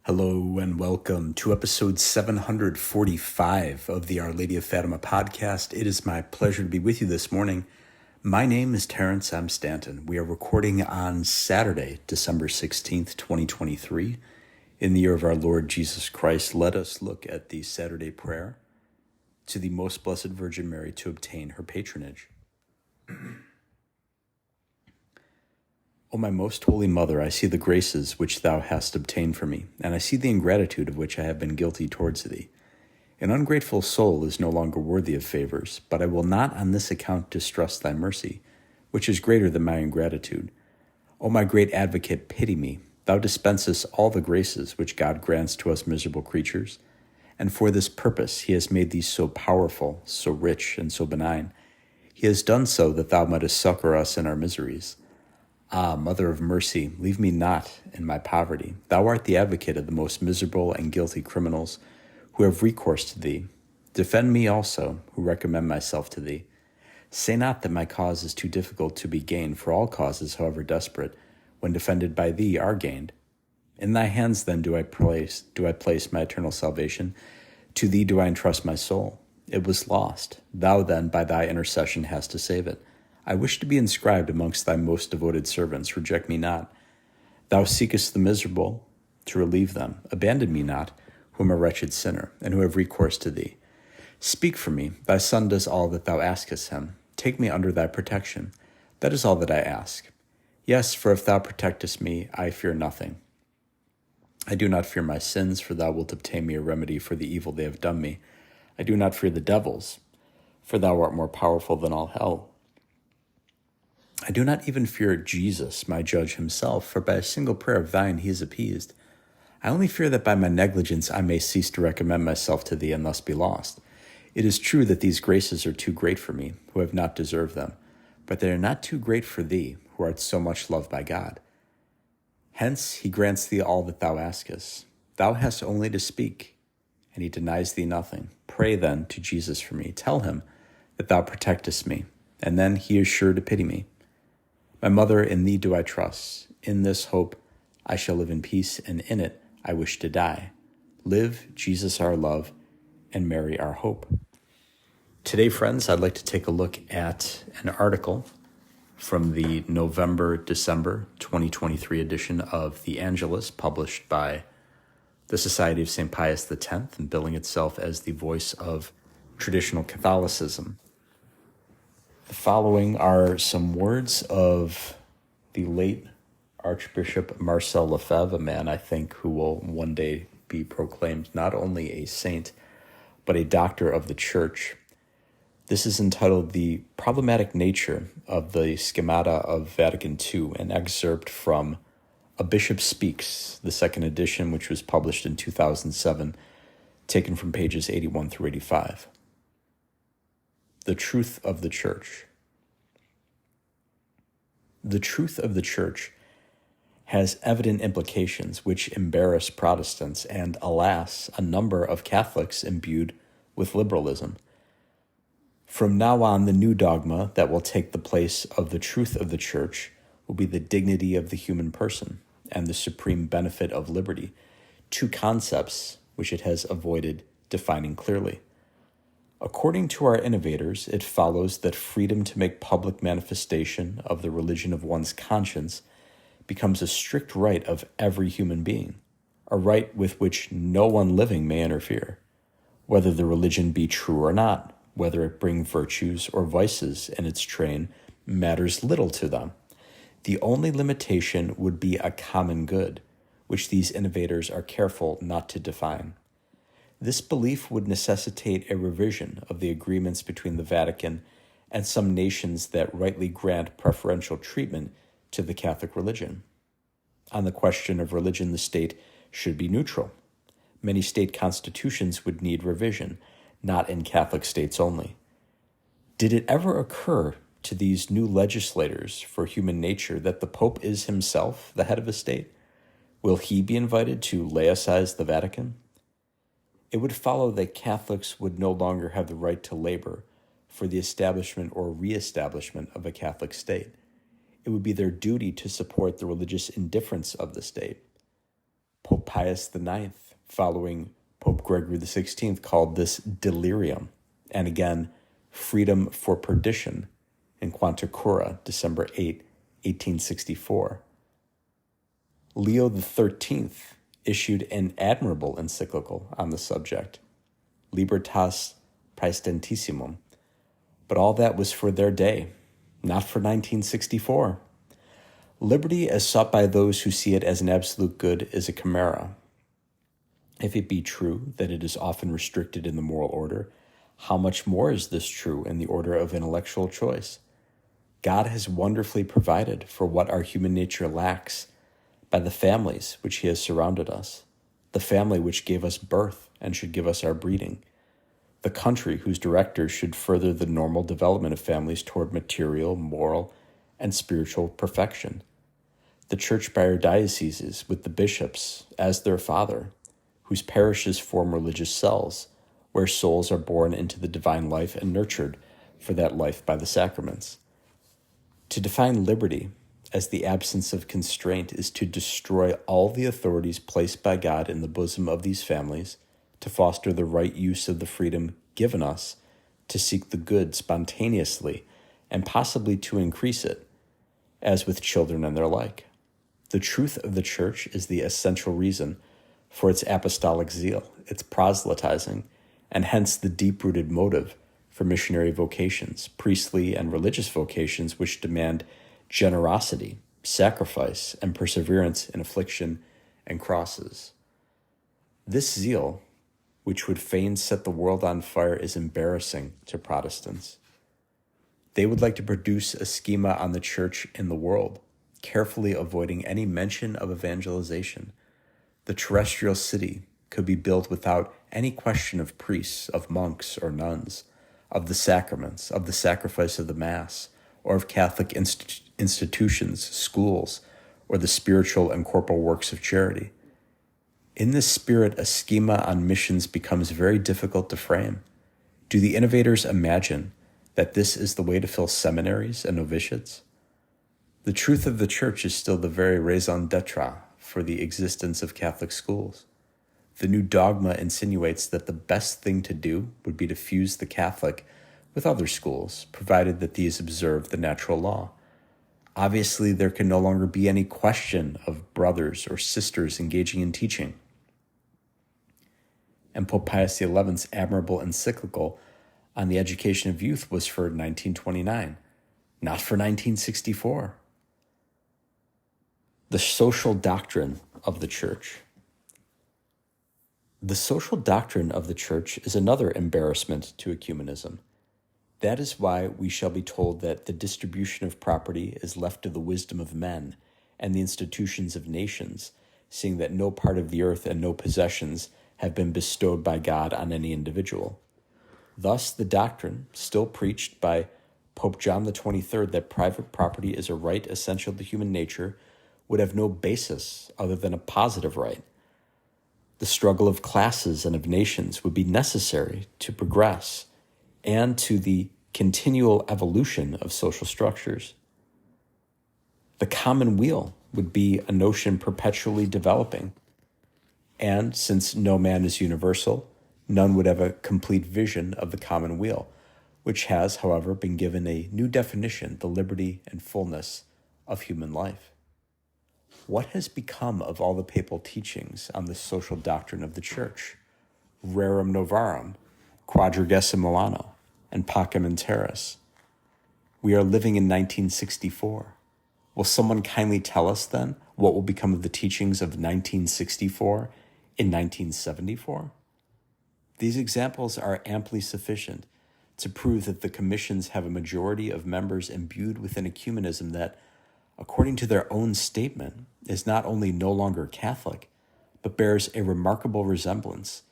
Hello and welcome to episode 745 of the Our Lady of Fatima podcast. It is my pleasure to be with you this morning. My name is Terrence M. Stanton. We are recording on Saturday, December 16th, 2023. In the year of our Lord Jesus Christ, let us look at the Saturday prayer to the Most Blessed Virgin Mary to obtain her patronage. O my most holy Mother, I see the graces which thou hast obtained for me, and I see the ingratitude of which I have been guilty towards thee. An ungrateful soul is no longer worthy of favors, but I will not on this account distrust thy mercy, which is greater than my ingratitude. O my great advocate, pity me. Thou dispensest all the graces which God grants to us miserable creatures, and for this purpose he has made thee so powerful, so rich, and so benign. He has done so that thou mightest succor us in our miseries. Ah, Mother of Mercy, leave me not in my poverty. Thou art the advocate of the most miserable and guilty criminals who have recourse to thee. Defend me also, who recommend myself to thee. Say not that my cause is too difficult to be gained, for all causes, however desperate, when defended by thee, are gained. In thy hands then do I place my eternal salvation. To thee do I entrust my soul. It was lost. Thou then, by thy intercession, hast to save it. I wish to be inscribed amongst thy most devoted servants. Reject me not. Thou seekest the miserable to relieve them. Abandon me not, who am a wretched sinner, and who have recourse to thee. Speak for me. Thy Son does all that thou askest him. Take me under thy protection. That is all that I ask. Yes, for if thou protectest me, I fear nothing. I do not fear my sins, for thou wilt obtain me a remedy for the evil they have done me. I do not fear the devils, for thou art more powerful than all hell. I do not even fear Jesus, my judge himself, for by a single prayer of thine he is appeased. I only fear that by my negligence I may cease to recommend myself to thee and thus be lost. It is true that these graces are too great for me, who have not deserved them, but they are not too great for thee, who art so much loved by God. Hence he grants thee all that thou askest. Thou hast only to speak, and he denies thee nothing. Pray then to Jesus for me. Tell him that thou protectest me, and then he is sure to pity me. My mother, in thee do I trust. In this hope I shall live in peace, and in it I wish to die. Live, Jesus our love, and Mary our hope. Today, friends, I'd like to take a look at an article from the November-December 2023 edition of The Angelus, published by the Society of St. Pius X, and billing itself as the voice of traditional Catholicism. The following are some words of the late Archbishop Marcel Lefebvre, a man I think who will one day be proclaimed not only a saint, but a doctor of the Church. This is entitled The Problematic Nature of the Schemata of Vatican II, an excerpt from A Bishop Speaks, the second edition, which was published in 2007, taken from pages 81 through 85. The truth of the Church. The truth of the Church has evident implications which embarrass Protestants and, alas, a number of Catholics imbued with liberalism. From now on, the new dogma that will take the place of the truth of the Church will be the dignity of the human person and the supreme benefit of liberty, two concepts which it has avoided defining clearly. According to our innovators, it follows that freedom to make public manifestation of the religion of one's conscience becomes a strict right of every human being, a right with which no one living may interfere. Whether the religion be true or not, whether it bring virtues or vices in its train, matters little to them. The only limitation would be a common good, which these innovators are careful not to define. This belief would necessitate a revision of the agreements between the Vatican and some nations that rightly grant preferential treatment to the Catholic religion. On the question of religion, the state should be neutral. Many state constitutions would need revision, not in Catholic states only. Did it ever occur to these new legislators for human nature that the Pope is himself the head of a state? Will he be invited to laicize the Vatican? It would follow that Catholics would no longer have the right to labor for the establishment or reestablishment of a Catholic state. It would be their duty to support the religious indifference of the state. Pope Pius IX, following Pope Gregory XVI, called this delirium. And again, freedom for perdition in Quanta Cura, December 8, 1864. Leo XIII issued an admirable encyclical on the subject, Libertas Praestantissimum. But all that was for their day, not for 1964. Liberty, as sought by those who see it as an absolute good, is a chimera. If it be true that it is often restricted in the moral order, how much more is this true in the order of intellectual choice? God has wonderfully provided for what our human nature lacks by the families which he has surrounded us, the family which gave us birth and should give us our breeding, the country whose directors should further the normal development of families toward material, moral, and spiritual perfection, the church by our dioceses with the bishops as their father, whose parishes form religious cells, where souls are born into the divine life and nurtured for that life by the sacraments. To define liberty as the absence of constraint is to destroy all the authorities placed by God in the bosom of these families, to foster the right use of the freedom given us to seek the good spontaneously and possibly to increase it, as with children and their like. The truth of the Church is the essential reason for its apostolic zeal, its proselytizing, and hence the deep-rooted motive for missionary vocations, priestly and religious vocations which demand generosity, sacrifice, and perseverance in affliction and crosses. This zeal, which would fain set the world on fire, is embarrassing to Protestants. They would like to produce a schema on the Church in the world, carefully avoiding any mention of evangelization. The terrestrial city could be built without any question of priests, of monks or nuns, of the sacraments, of the sacrifice of the Mass, or of Catholic institutions, schools, or the spiritual and corporal works of charity. In this spirit, a schema on missions becomes very difficult to frame. Do the innovators imagine that this is the way to fill seminaries and novitiates? The truth of the Church is still the very raison d'etre for the existence of Catholic schools. The new dogma insinuates that the best thing to do would be to fuse the Catholic with other schools, provided that these observe the natural law. Obviously, there can no longer be any question of brothers or sisters engaging in teaching. And Pope Pius XI's admirable encyclical on the education of youth was for 1929, not for 1964. The social doctrine of the Church. The social doctrine of the Church is another embarrassment to ecumenism. That is why we shall be told that the distribution of property is left to the wisdom of men and the institutions of nations, seeing that no part of the earth and no possessions have been bestowed by God on any individual. Thus, the doctrine, still preached by Pope John XXIII, that private property is a right essential to human nature, would have no basis other than a positive right. The struggle of classes and of nations would be necessary to progress and to the continual evolution of social structures. The common weal would be a notion perpetually developing. And since no man is universal, none would have a complete vision of the common weal, which has, however, been given a new definition, the liberty and fullness of human life. What has become of all the papal teachings on the social doctrine of the Church? Rerum novarum, quadragesimo anno, and pacem in terris. We are living in 1964. Will someone kindly tell us then what will become of the teachings of 1964 in 1974? These examples are amply sufficient to prove that the commissions have a majority of members imbued within ecumenism that, according to their own statement, is not only no longer Catholic, but bears a remarkable resemblance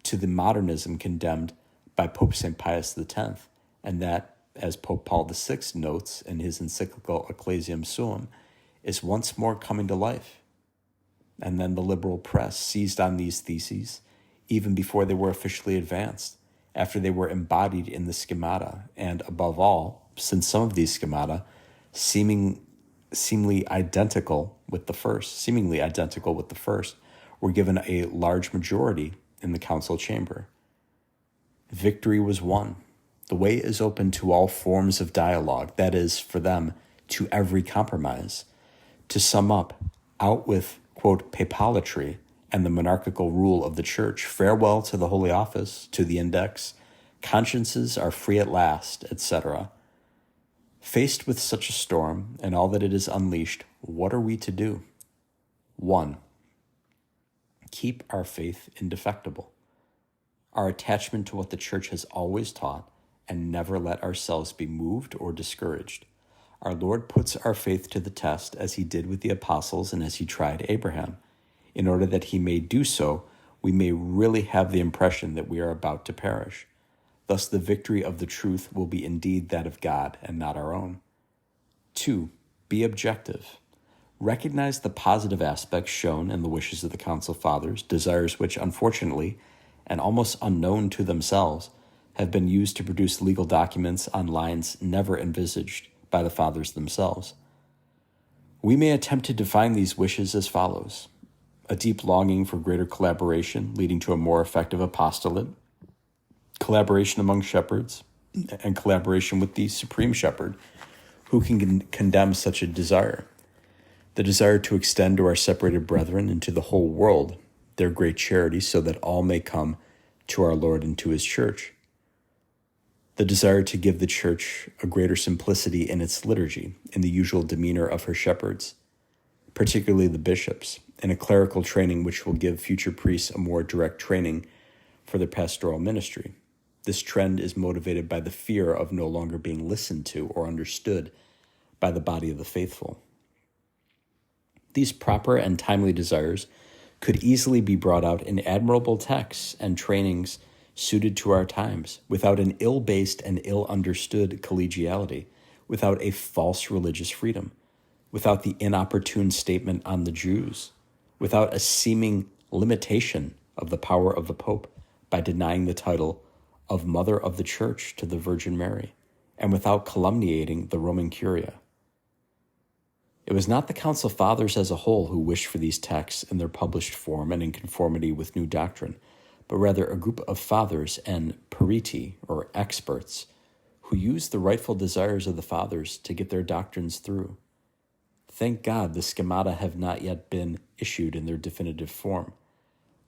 to the modernism condemned by Pope St. Pius X, and that, as Pope Paul VI notes in his encyclical Ecclesiam Suum, is once more coming to life. And then the liberal press seized on these theses even before they were officially advanced, after they were embodied in the schemata, and above all, since some of these schemata seemingly identical with the first, were given a large majority in the council chamber. Victory was won. The way is open to all forms of dialogue, that is, for them, to every compromise. To sum up, out with, quote, papalatry and the monarchical rule of the church, farewell to the Holy Office, to the Index, consciences are free at last, etc. Faced with such a storm and all that it has unleashed, what are we to do? 1. Keep our faith indefectible. Our attachment to what the church has always taught, and never let ourselves be moved or discouraged. Our Lord puts our faith to the test as he did with the apostles and as he tried Abraham. In order that he may do so, we may really have the impression that we are about to perish. Thus the victory of the truth will be indeed that of God and not our own. 2. Be objective. Recognize the positive aspects shown in the wishes of the Council Fathers, desires which, unfortunately, and almost unknown to themselves, have been used to produce legal documents on lines never envisaged by the Fathers themselves. We may attempt to define these wishes as follows: a deep longing for greater collaboration leading to a more effective apostolate, collaboration among shepherds, and collaboration with the Supreme Shepherd, who can condemn such a desire. The desire to extend to our separated brethren and to the whole world their great charity so that all may come to our Lord and to his church. The desire to give the church a greater simplicity in its liturgy, in the usual demeanor of her shepherds, particularly the bishops, and a clerical training which will give future priests a more direct training for their pastoral ministry. This trend is motivated by the fear of no longer being listened to or understood by the body of the faithful. These proper and timely desires could easily be brought out in admirable texts and trainings suited to our times, without an ill-based and ill-understood collegiality, without a false religious freedom, without the inopportune statement on the Jews, without a seeming limitation of the power of the Pope by denying the title of Mother of the Church to the Virgin Mary, and without calumniating the Roman Curia. It was not the Council Fathers as a whole who wished for these texts in their published form and in conformity with new doctrine, but rather a group of fathers and periti, or experts, who used the rightful desires of the fathers to get their doctrines through. Thank God the Schemata have not yet been issued in their definitive form.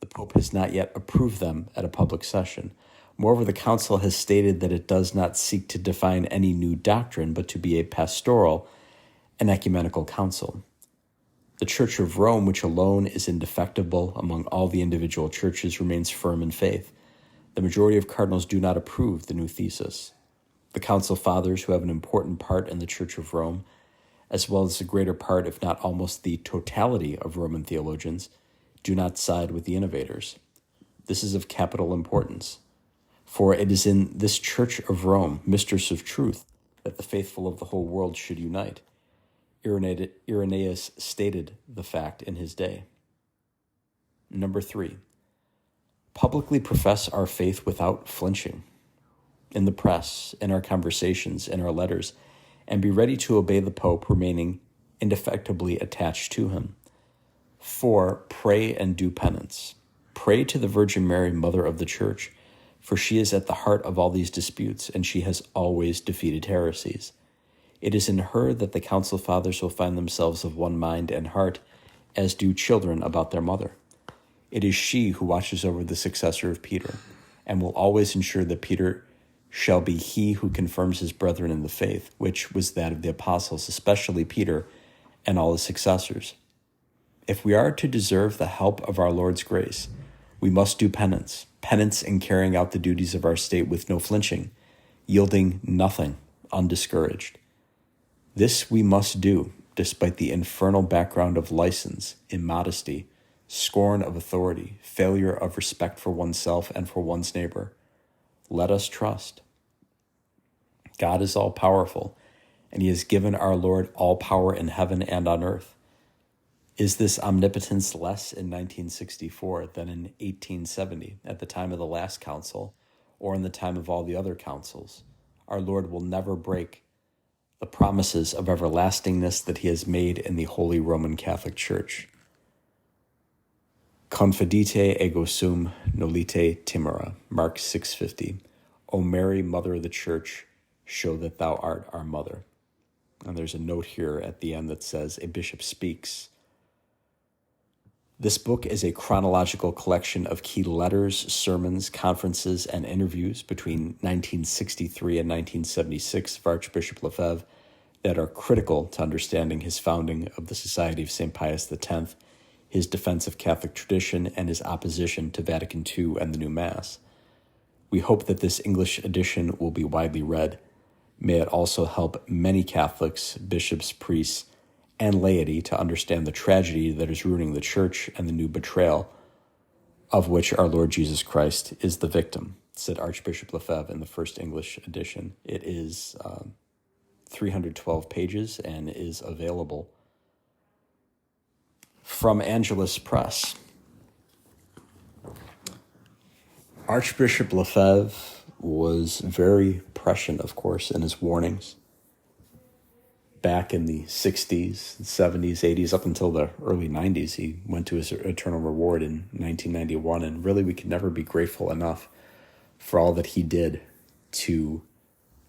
The Pope has not yet approved them at a public session. Moreover, the Council has stated that it does not seek to define any new doctrine, but to be a pastoral and ecumenical council. The Church of Rome, which alone is indefectible among all the individual churches, remains firm in faith. The majority of cardinals do not approve the new thesis. The Council Fathers, who have an important part in the Church of Rome, as well as the greater part, if not almost the totality of Roman theologians, do not side with the innovators. This is of capital importance, for it is in this Church of Rome, mistress of truth, that the faithful of the whole world should unite. Irenaeus stated the fact in his day. 3, publicly profess our faith without flinching, in the press, in our conversations, in our letters, and be ready to obey the Pope, remaining indefectibly attached to him. 4, pray and do penance. Pray to the Virgin Mary, Mother of the Church, for she is at the heart of all these disputes, and she has always defeated heresies. It is in her that the Council Fathers will find themselves of one mind and heart, as do children about their mother. It is she who watches over the successor of Peter, and will always ensure that Peter shall be he who confirms his brethren in the faith, which was that of the apostles, especially Peter and all his successors. If we are to deserve the help of our Lord's grace, we must do penance in carrying out the duties of our state with no flinching, yielding nothing, undiscouraged. This we must do, despite the infernal background of license, immodesty, scorn of authority, failure of respect for oneself and for one's neighbor. Let us trust. God is all-powerful, and he has given our Lord all power in heaven and on earth. Is this omnipotence less in 1964 than in 1870, at the time of the last council, or in the time of all the other councils? Our Lord will never break the promises of everlastingness that he has made in the Holy Roman Catholic Church. Confidite ego sum nolite timora, Mark 6:50. O Mary, Mother of the Church, show that thou art our mother. And there's a note here at the end that says, a bishop speaks. This book is a chronological collection of key letters, sermons, conferences, and interviews between 1963 and 1976 of Archbishop Lefebvre that are critical to understanding his founding of the Society of St. Pius X, his defense of Catholic tradition, and his opposition to Vatican II and the New Mass. We hope that this English edition will be widely read. May it also help many Catholics, bishops, priests, and laity to understand the tragedy that is ruining the Church and the new betrayal of which our Lord Jesus Christ is the victim, said Archbishop Lefebvre in the first English edition. It is 312 pages and is available from Angelus Press. Archbishop Lefebvre was very prescient, of course, in his warnings. Back in the 60s, 70s, 80s, up until the early 90s, he went to his eternal reward in 1991. And really, we could never be grateful enough for all that he did to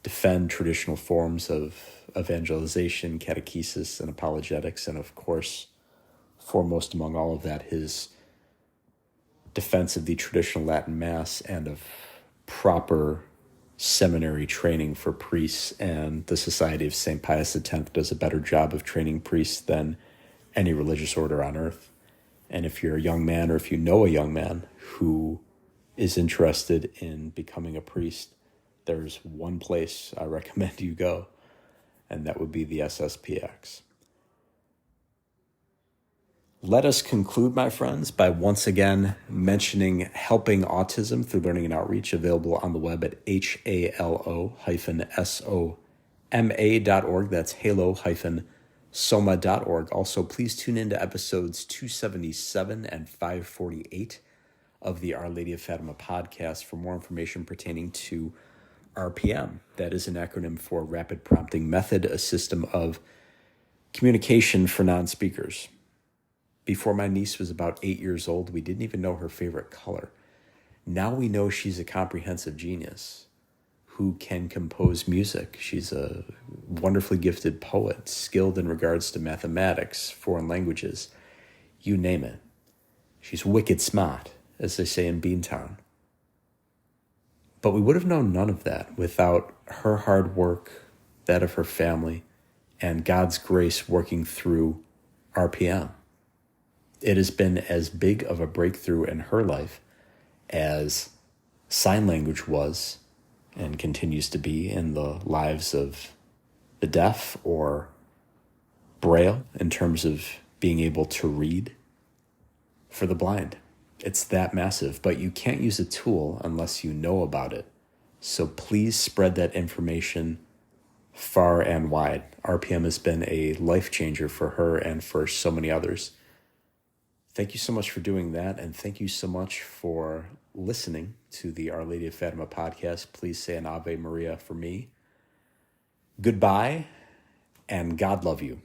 defend traditional forms of evangelization, catechesis, and apologetics. And of course, foremost among all of that, his defense of the traditional Latin Mass and of proper seminary training for priests. And the Society of St. Pius X does a better job of training priests than any religious order on earth. And if you're a young man, or if you know a young man who is interested in becoming a priest, there's one place I recommend you go, and that would be the SSPX. Let us conclude, my friends, by once again mentioning Helping Autism Through Learning and Outreach, available on the web at halo-soma.org. That's halo-soma.org. Also, please tune in to episodes 277 and 548 of the Our Lady of Fatima podcast for more information pertaining to RPM. That is an acronym for Rapid Prompting Method, a system of communication for non-speakers. Before my niece was about 8 years old, we didn't even know her favorite color. Now we know she's a comprehensive genius who can compose music. She's a wonderfully gifted poet, skilled in regards to mathematics, foreign languages, you name it. She's wicked smart, as they say in Beantown. But we would have known none of that without her hard work, that of her family, and God's grace working through RPM. It has been as big of a breakthrough in her life as sign language was and continues to be in the lives of the deaf or Braille in terms of being able to read for the blind. It's that massive, but you can't use a tool unless you know about it. So please spread that information far and wide. RPM has been a life changer for her and for so many others. Thank you so much for doing that, and thank you so much for listening to the Our Lady of Fatima podcast. Please say an Ave Maria for me. Goodbye, and God love you.